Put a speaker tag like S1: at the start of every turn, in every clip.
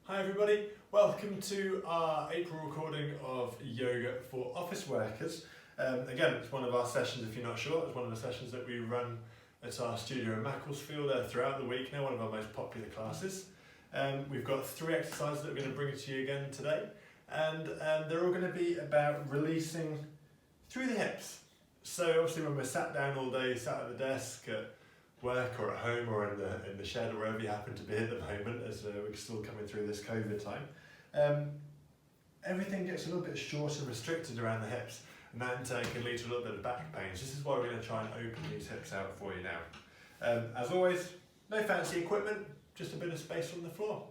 S1: Hi everybody, welcome to our April recording of Yoga for Office Workers. Again, it's one of our sessions, if you're not sure, it's one of the sessions that we run at our studio in Macclesfield throughout the week now, one of our most popular classes. We've got 3 exercises that we're going to bring to you again today, and they're all going to be about releasing through the hips. So obviously when we're sat down all day, sat at the desk, at work or at home or in the shed or wherever you happen to be at the moment, as we're still coming through this COVID time, everything gets a little bit short and restricted around the hips, and that in turn can lead to a little bit of back pain. So this is why we're going to try and open these hips out for you now. As always, no fancy equipment, just a bit of space on the floor.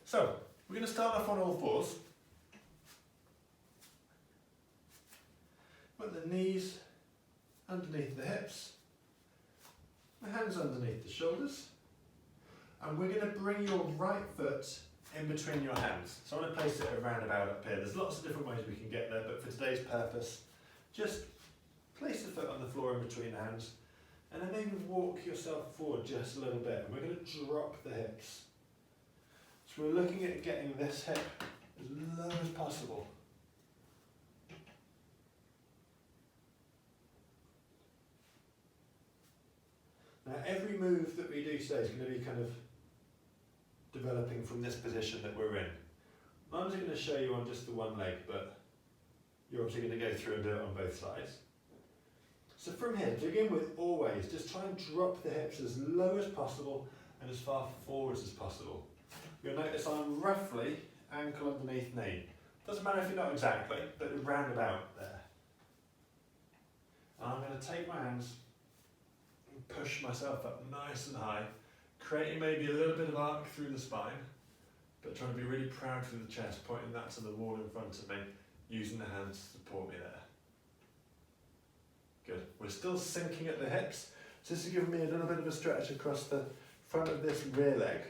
S1: So we're going to start off on all fours. Put the knees underneath the hips. My hands underneath the shoulders, and we're going to bring your right foot in between your hands. So I'm going to place it around about up here. There's lots of different ways we can get there, but for today's purpose, just place the foot on the floor in between the hands, and then maybe walk yourself forward just a little bit. And we're going to drop the hips. So we're looking at getting this hip as low as possible. Now every move that we do today is going to be kind of developing from this position that we're in. I'm just going to show you on just the one leg, but you're obviously going to go through and do it on both sides. So from here, to begin with, always just try and drop the hips as low as possible and as far forwards as possible. You'll notice I'm roughly ankle underneath knee. Doesn't matter if you're not exactly, but round about there. And I'm going to take my hands, push myself up nice and high, creating maybe a little bit of arc through the spine, but trying to be really proud through the chest, pointing that to the wall in front of me, using the hands to support me there. Good. We're still sinking at the hips, so this is giving me a little bit of a stretch across the front of this rear leg,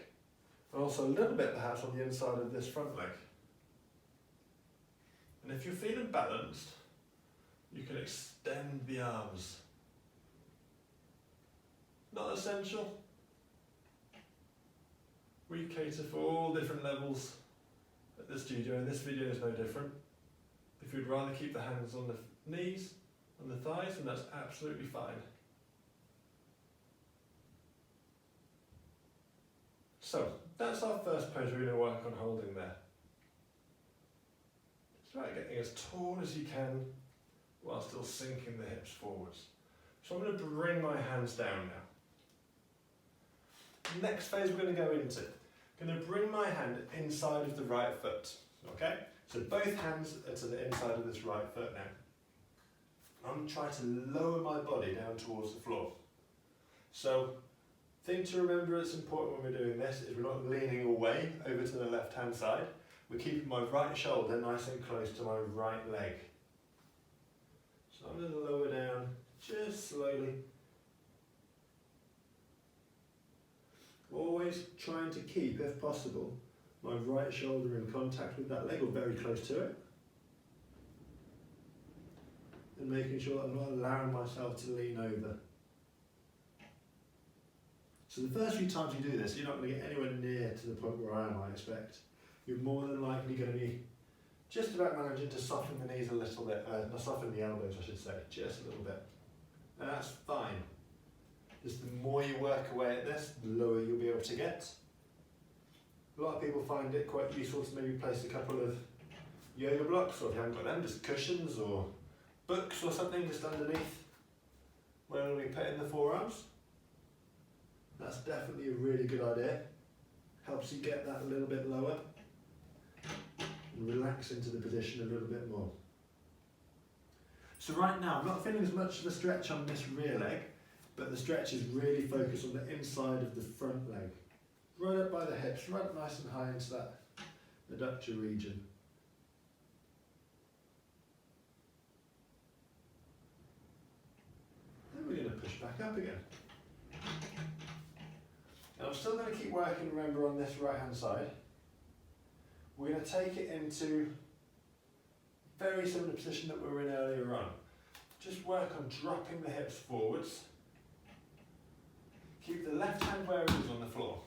S1: and also a little bit perhaps on the inside of this front leg. And if you're feeling balanced, you can extend the arms. Not essential. We cater for all different levels at the studio, and this video is no different. If you'd rather keep the hands on the knees, on the thighs, then that's absolutely fine. So, that's our first pose we're going to work on holding there. It's about getting as tall as you can while still sinking the hips forwards. So I'm going to bring my hands down now. Next phase we're going to go into. I'm going to bring my hand inside of the right foot. Okay? So both hands are to the inside of this right foot now. I'm going to try to lower my body down towards the floor. So, thing to remember that's important when we're doing this is we're not leaning away over to the left hand side. We're keeping my right shoulder nice and close to my right leg. So I'm going to lower down just slowly. Always trying to keep, if possible, my right shoulder in contact with that leg or very close to it. And making sure that I'm not allowing myself to lean over. So the first few times you do this, you're not going to get anywhere near to the point where I am, I expect. You're more than likely going to be just about managing to soften the knees a little bit, not soften the elbows I should say, just a little bit. And that's fine. Just the more you work away at this, the lower you'll be able to get. A lot of people find it quite useful to maybe place a couple of yoga blocks, or if you haven't got them, just cushions or books or something just underneath where we put in the forearms. That's definitely a really good idea. Helps you get that a little bit lower and relax into the position a little bit more. So right now, I'm not feeling as much of a stretch on this rear leg, but the stretch is really focused on the inside of the front leg. Right up by the hips, right up nice and high into that adductor region. Then we're going to push back up again. And I'm still going to keep working, remember, on this right hand side. We're going to take it into a very similar position that we were in earlier on. Just work on dropping the hips forwards. Keep the left hand where it is on the floor.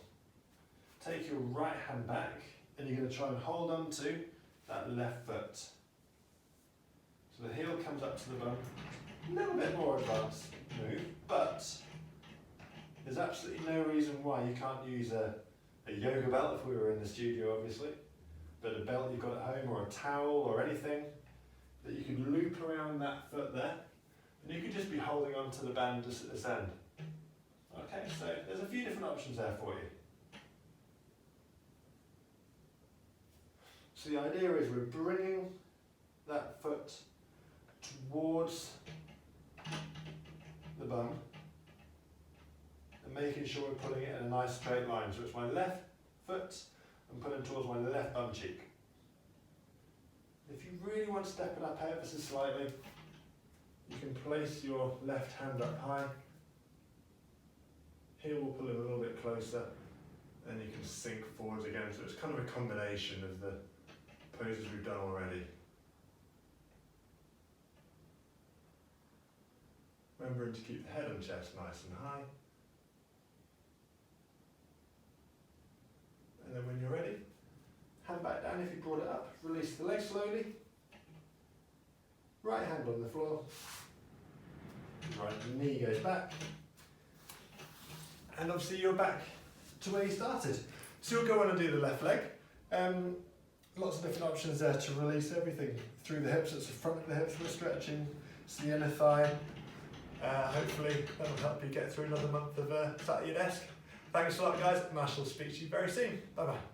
S1: Take your right hand back and you're going to try and hold on to that left foot. So the heel comes up to the bum, a little bit more advanced move, but there's absolutely no reason why you can't use a yoga belt if we were in the studio, obviously, but a belt you've got at home or a towel or anything that you can loop around that foot there, and you could just be holding on to the band just at this end. Okay, so there's a few different options there for you. So the idea is we're bringing that foot towards the bum and making sure we're pulling it in a nice straight line. So it's my left foot and pulling towards my left bum cheek. If you really want to step it up ever so slightly, you can place your left hand up high. Heel will pull in a little bit closer, and you can sink forwards again. So it's kind of a combination of the poses we've done already. Remembering to keep the head and chest nice and high. And then when you're ready, hand back down if you brought it up, release the leg slowly. Right hand on the floor. Right knee goes back. And obviously you're back to where you started. So you'll go on and do the left leg. Lots of different options there to release everything through the hips. It's the front of the hips we're stretching. It's the inner thigh. Hopefully that'll help you get through another month of sat at your desk. Thanks a lot, guys, and I shall speak to you very soon. Bye bye.